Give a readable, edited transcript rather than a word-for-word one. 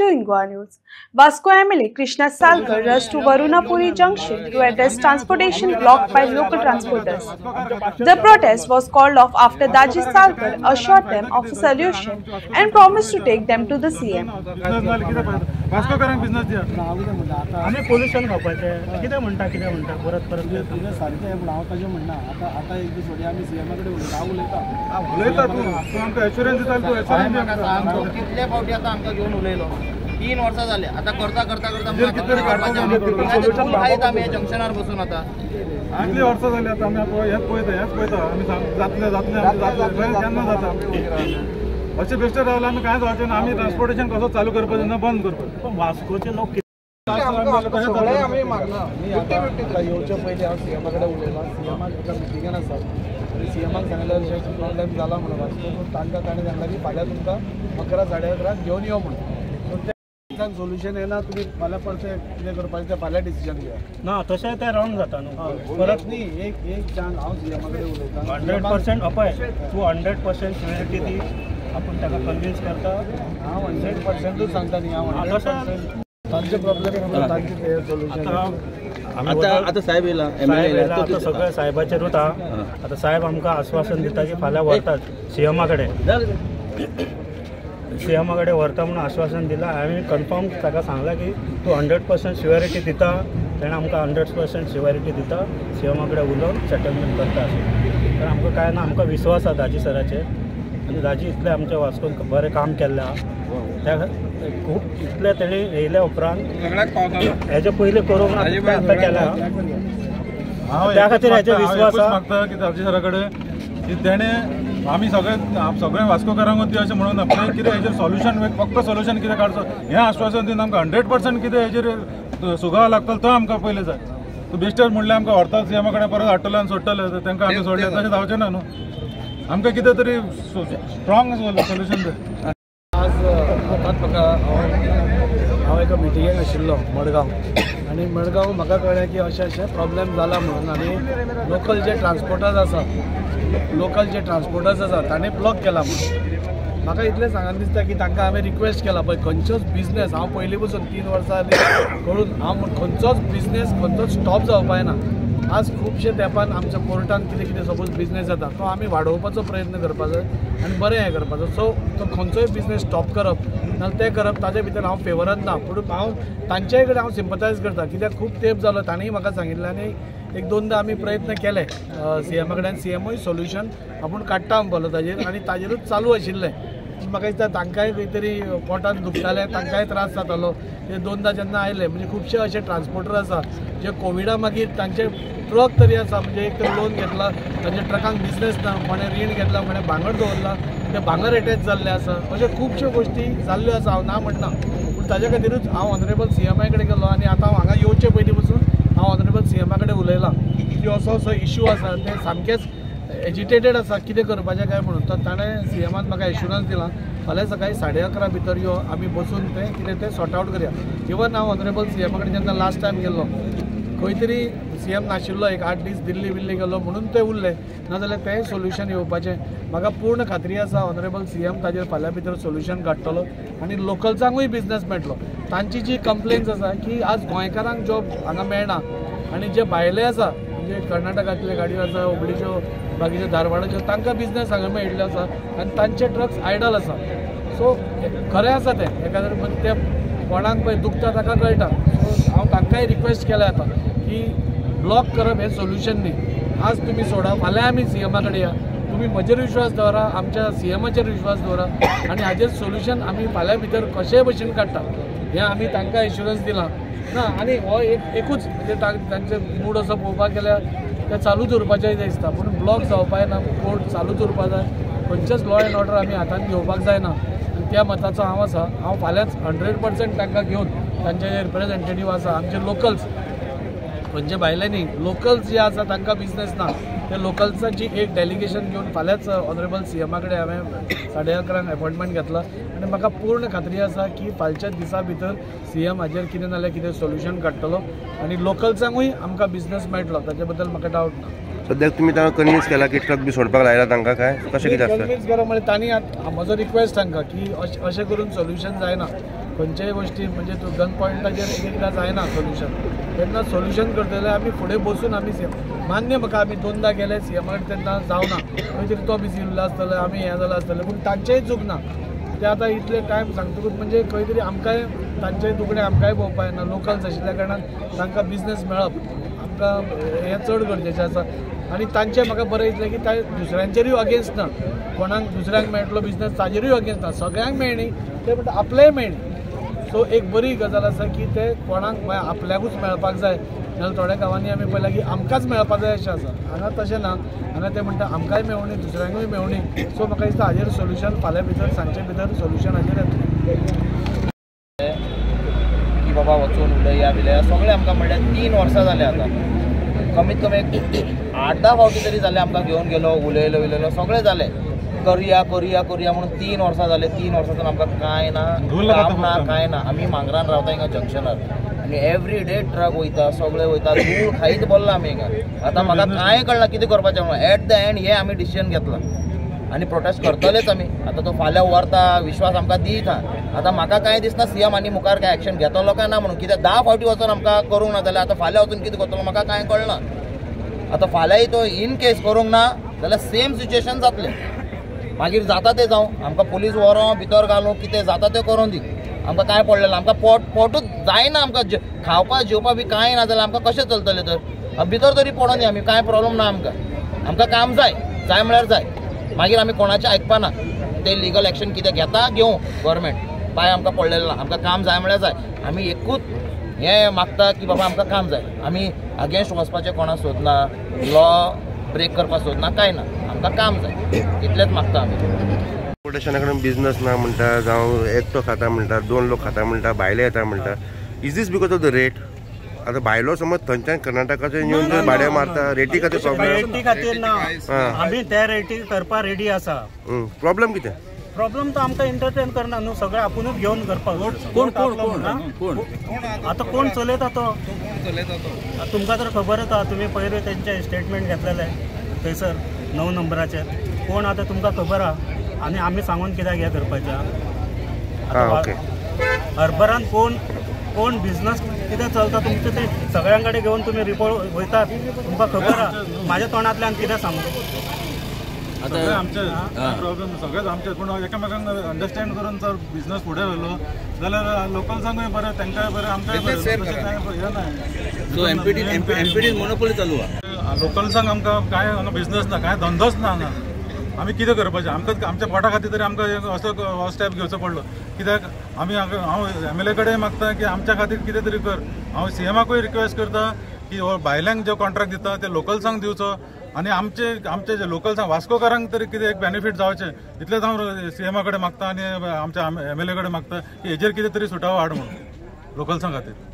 to Ingwa News. Vasco MLA Krishna Salkar rushed to Varunapuri Junction to address transportation blocked by local transporters. The protest was called off after Daji Salkar assured them of a solution and promised to take them to the CM. Vasco करांक business दिया आम्ही pollution खावपाचे कितें म्हणटा परत कितें सारकें पूण हांव ताजें म्हणना आतां एक दीस फुडें आमी सीएमा कडेन उलयता तूं आमकां एश्युरन्स दिता तूं एश्युरन्स कितले फावटी आतां आमकां घेवन उलयलो 3 वर्सां जाले आतां करता आमी जंक्शनार बसून आतां कितली वर्सां जाली आतां आमी हेच पळयता आमी जातले केन्ना जाता अशें बेश्टें रावल्यार आमी कांय जावचें ना आमी ट्रान्सपोर्टेशन कसो चालू करपाचें ना बंद करपाचें पण वास्कोचे लोक येवचे पयलीं हांव सीएमा कडेन उलयलां सीएमाक तुका मिटिंगान आसा आनी सीएमाक सांगलें अशें प्रॉब्लेम जाला म्हणून वास्को तांकां ताणें सांगलें की फाल्यां तुमकां 11 साडे 11 घेवन यो म्हणून सोल्युशन येना तुमी फाल्यां परतें कितें करपाचें तें फाल्यां डिसिजन घेया ना तशें तें रॉंग जाता न्हू परत न्ही एक चान्स हांव सीएमा कडेन उलयतां 100% अपय तूं 100% श्युरिटी दी आपण ताका कन्विन्स करता हांव 100%च सांगता न्ही हांव 100% तांचे प्रॉब्लेम तांचे सोल्युशन आता साहेब येयला आता सगळें साहेबाचेरूच आहा आतां साहेब आमकां आश्वासन दिता की फाल्यां व्हरतात सीएमा कडेन व्हरता म्हणून आश्वासन दिलां हांवें कन्फर्म ताका सांगलां की तूं 100% श्युअरिटी दिता ताणें आमकां 100% श्युअरिटी दिता सीएमा कडेन उलोवन सेटलमेंट करता अशें कारण आमकां काय ना आमकां विश्वास आसा दाजी सराचेर आनी दाजी इतलें आमच्या वास्कोन बरें काम केल्लें आहा त्या खूब इतलें तेणी येयल्या उपरांत हेजे पयलीं करूंक ना आतां केल्या त्या खातीर हेजे विश्वास मागता की दाजी सरा कडेन की तेणें आमी सगळे वास्कोकारांकूच दी अशें म्हणून ना पूण कितें हेजेर सोल्युशन फक्त सोल्युशन कितें काडचो हें आश्वासन दिवन आमकां 100% कितें हेजेर सुगाव लागतलो तो आमकां पयलें जाय तूं बेश्टेच म्हणलें आमकां व्हरता सीएमा कडेन परत हाडटलो आनी सोडटले तांकां आमी सोडले तशें जावचें ना न्हू आमकां कितें तरी स्ट्रॉंग सोल्युशन जाय आज म्हाका हांव एका मिटिंगेक आशिल्लो मडगांव आनी मडगांव म्हाका कळ्ळें की अशें प्रॉब्लेम जाला म्हणून आनी लोकल जे ट्रान्सपोर्टर्स आसा ताणें ब्लॉक केला म्हणून म्हाका इतलें सांगन दिसता की तांकां हांवें रिक्वेस्ट केला पळय खंयचोच बिझनेस हांव पयलीं पसून 3 वर्सां करून हांव खंयचोच बिझनेस खंयचोच स्टॉप जावपाक ना आज खुबशे तेंपान आमच्या कोर्टान कितें सपोज बिझनेस जाता तो आमी वाडोवपाचो प्रयत्न करपाचो आनी बरें हें करपाचो सो तो खंयचोय बिझनेस स्टॉप करप नाजाल्यार तें करप ताजे भितर हांव फेवरान ना पूण हांव तांच्याय कडेन हांव सिंपथायज करता कित्याक खूब तेंप जालो ताणेंय म्हाका सांगिल्लें आनी 1-2दा आमी प्रयत्न केले सीएमा कडेन सीएमूय सोल्युशन आपूण काडटा म्हणपालो ताजेर आनी ताजेरूच चालू आशिल्लें म्हाका दिसता तांकांय खंय तरी पोटान दुखतालें तांकांय त्रास जातालो ते 2दा जेन्ना आयले म्हणजे खुबशे अशे ट्रान्सपोर्टर आसा जे कोविडा मागीर तांचे ट्रक तरी आसा म्हणजे एक तर लोन घेतला तांच्या ट्रकांक बिझनेस ना कोणें रीण घेतला कोणें भांगर दवरला ते भांगर एटॅच जाल्ले आसा अश्यो खुबश्यो गोश्टी जाल्ल्यो आसा हांव ना म्हणना पूण ताजे खातीरूच हांव ऑनरेबल सीएमा कडेन गेलो आनी आतां हांव हांगा येवचे पयलीं पसून हांव ऑनरेबल सीएमा कडेन उलयलां की असो इश्यू आसा ते सामकेच एजिटेटेड आसा कितें करपाचें काय म्हणून तर ताणें सीएमान म्हाका एश्युरन्स दिलां फाल्यां सकाळीं 11:30 भितर यो आमी बसून तें कितें तें सॉर्ट आवट करया इवन हांव ऑनरेबल सीएमा कडेन जेन्ना लास्ट टायम गेल्लो खंय तरी सीएम नाशिल्लो एक 8 दीस दिल्ली गेलो म्हणून ते उरले नाजाल्यार तें सोल्युशन येवपाचें म्हाका पूर्ण खात्री आसा ऑनरेबल सीएम ताजेर फाल्यां भितर सोल्युशन काडटलो आनी लोकल्सांकूय बिझनेस मेळटलो तांची जी कंप्लेन्स आसा की आज गोंयकारांक जॉब हांगा मेळना आनी जे भायले आसा म्हणजे कर्नाटकांतले गाडयो आसा हुबळीच्यो बाकीच्यो धारवाडाच्यो तांकां बिझनेस हांगा मेळिल्लो आसा आनी तांचे ट्रक्स आयडल आसा सो खरें आसा तें एका ते कोणाक पळय दुखता ताका कळटा सो हांव तांकांय रिक्वेस्ट केल्या आतां की ब्लॉक करप हें सोल्युशन न्ही आज तुमी सोडा फाल्यां आमी सीएमा कडेन या तुमी म्हजेर विश्वास दवरा आमच्या सीएमाचेर विश्वास दवरा आनी हाजेर सोल्युशन आमी फाल्यां भितर कशेय भशेन काडटा हें आमी तांकां एश्युरन्स दिलां ना आनी हो एकूच म्हणजे तांचे मूड असो पळोवपाक गेल्यार ते चालूच उरपाचें दिसता पूण ब्लॉक जावपाक ना कोर्ट चालूच उरपाक जाय खंयचेच लॉ एंड ऑर्डर आमी हातांत घेवपाक जायना आनी त्या मताचो हांव आसा हांव फाल्यांच 100% तांकां घेवन तांचे जे रिप्रेझेंटेटीव आसा आमचे लोकल्स खंयचे भायले न्ही लोकल्स जे आसा तांकां बिझनेस ना त्या लोकल्सांची एक डेलिगेशन घेवन फाल्यांच ऑनरेबल सीएमा कडेन हांवें 11:30 अपॉइंटमेंट घेतला आनी म्हाका पूर्ण खात्री आसा की फालच्या दिसा भितर सीएम हाजेर कितें नाल्यार कितें सोल्युशन काडटलो आनी लोकल्सांकूय आमकां बिझनेस मेळटलो ताचे बद्दल म्हाका डावट ना सद्याक तुमी तांकां कन्विन्स केला की ट्रक बी सोडपाक लायला तांकां काय कशें कितें आसता कन्विन्स करा म्हणजे तांणी म्हजो रिक्वेस्ट तांकां की अशें करून सोल्युशन जायना खंयच्याय गोष्टी म्हणजे तूं गन पॉयंटाचेर एकदां जायना सोल्युशन, तेन्ना सोल्युशन करतले आमी फुडें बसून आमी मान्य म्हाका आमी 2दा गेले सीएमा कडेन तेन्ना जावना, खंय तरी तो बिजी उरलो आसतलो आमी हें जालें आसतलें, पूण तांचेय चूक ना. ते आतां इतले टायम सांगतकूच म्हणजे खंय तरी आमकांय तांचेय तुकडे आमकांय पळोवपा येना. लोकल्स आशिल्ल्या कारणान तांकां बिजनेस मेळप आमकां हें चड गरजेचें आसा. आनी तांचें म्हाका बरें दिसलें की दुसऱ्यांचेरूय अगेन्स्ट ना, कोणाक दुसऱ्यांक मेळटलो बिजनेस ताजेरूय अगेन्स्ट ना, सगळ्यांक मेळणी ते म्हणटा आपलेय मेळणी. सो एक बरी गजाल आसा की ते कोणाक आपल्याकूच मेळपाक जाय. नाजाल्यार थोड्या गांवांनी आमी पळयलां की आमकांच मेळपाक जाय अशें आसा. हांगा तशें ना, हांगा ते म्हणटा आमकांय मेळोवनी दुसऱ्यांकूय मेळोवनी. सो म्हाका दिसता हाजेर सोल्युशन फाल्यां भितर सांजचे भितर सोल्युशन हाजेर येतलें की बाबा वचून उलया बिलया सगळें आमकां म्हणल्यार 3 वर्सां जालीं आतां. कमीत कमी 8-10 फावटी तरी जालें आमकां घेवन गेलो, उलयलो सगळें जालें. करुया म्हणून 3 वर्सां जाले. 3 वर्सांतून आमकां कांय ना, काम ना, कांय ना. आमी मांगरान रावता हिंगा जंक्शनार आनी एवरी डे ट्रक वयता, सगळे वयता, धूळ खायत बोल्ला आमी हिंगा. आतां म्हाका कांय कळना कितें करपाचें म्हणून. एट द एंड हे आमी डिसिजन घेतला आनी प्रोटेस्ट करतलेच आमी. आतां तो फाल्यां व्हरता, विश्वास आमकां दीत. आतां म्हाका कांय दिसना सीएम आनी मुखार काय एक्शन घेतलो काय ना म्हणून. कित्याक 10 फावटी वचून आमकां करूंक ना जाल्यार आतां फाल्यां वचून कितें करतलो म्हाका कांय कळना. आतां फाल्यांय तो इन केस करूंक ना जाल्यार सेम सिच्युएशन जातलें. मागीर जाता तें जावं, आमकां पुलीस व्हरों भितर घालूं, कितें जाता तें करूं दी. आमकां कांय पडलें, आमकां पोटूच जायना, आमकां खावपा जेवपा बी कांय ना जाल्यार आमकां कशें चलतलें तर. भितर तरी पडों दी आमी, कांय प्रॉब्लम ना आमकां काम जाय म्हळ्यार जाय. मागीर आमी कोणाचें आयकपाना. ते लिगल एक्शन कितें घेता घेवं गव्हर्मेंट, पांय आमकां पडलेलें ना. आमकां काम जाय म्हळ्यार जाय. आमी एकूच हें मागता की बाबा आमकां काम जाय. आमी अगेन्स्ट वचपाचें कोणा सोदना, लॉ ब्रेक करपाक सोदना, कांय ना. आमकां काम जाय इतलेंच मागता आमी. ट्रान्सपोर्टेशना कडेन बिजनस ना म्हणटा, जावं एकटो खाता म्हणटा, 2 लोक खाता म्हणटा, भायले येता म्हणटा. Is this because of the rate? आतां भायलो समज थंयच्यान कर्नाटकाच्यान येवन जर भाड्या मारता, रेटी खातीर प्रॉब्लेम? रेटी खातीर ना, आमी त्या रेटी करपाक रेडी आसा. प्रॉब्लेम कितें? प्रॉब्लेम तो आमकां एंटरटेन करना न्हू, सगळें आपुणूच घेवन करपाक. कोण आतां कोण चलयता तो? तुमकां तर खबर आसा, तुमी पयलीं तेंचे स्टेटमेंट घेतलेले थंयसर 9 नंबराचेर. कोण आतां तुमकां खबर आहा? आनी आमी सांगून कित्याक हें करपाचें? हरभरान कोण बिजनस कितें चलता तुमचें ते सगळ्यां कडेन घेवन तुमी रिपोर्ट वयतात, तुमकां खबर आहा. म्हाज्या तोंडांतल्यान कितें सांगू? सगळे आमचे प्रॉब्लेम सगळेच आमचे. पूण एकामेकांक अंडरस्टँड करून जर बिझनेस फुडें व्हेलो जाल्यार लोकल्सांकूय बरें, तांकांय बरें, आमकांय बरें. हें ना. सो एमपीडी मोनोपोली चालू आहा. लोकल्सांक आमकां कांय हांगा बिझनेस ना, कांय धंदोच ना हांगा. आमी कितें करपाचें? आमकां आमच्या पोटा खातीर तरी आमकां असो स्टेप घेवचो पडलो. कित्याक हांव MLA कडेन मागता की आमच्या खातीर कितें तरी कर. हांव CMाकूय रिक्वेस्ट करता की भायल्यांक जो कॉन्ट्रॅक्ट दिता ते लोकल्सांक दिवचो आनी आमचे जे लोकल्सांक वास्कोकारांक तरी कितें एक बेनिफीट जावचें इतलेंच हांव CMा कडेन मागता आनी आमच्या MLA कडेन मागता की हेजेर कितें तरी सुटावो हाड म्हणून लोकल्सां खातीर.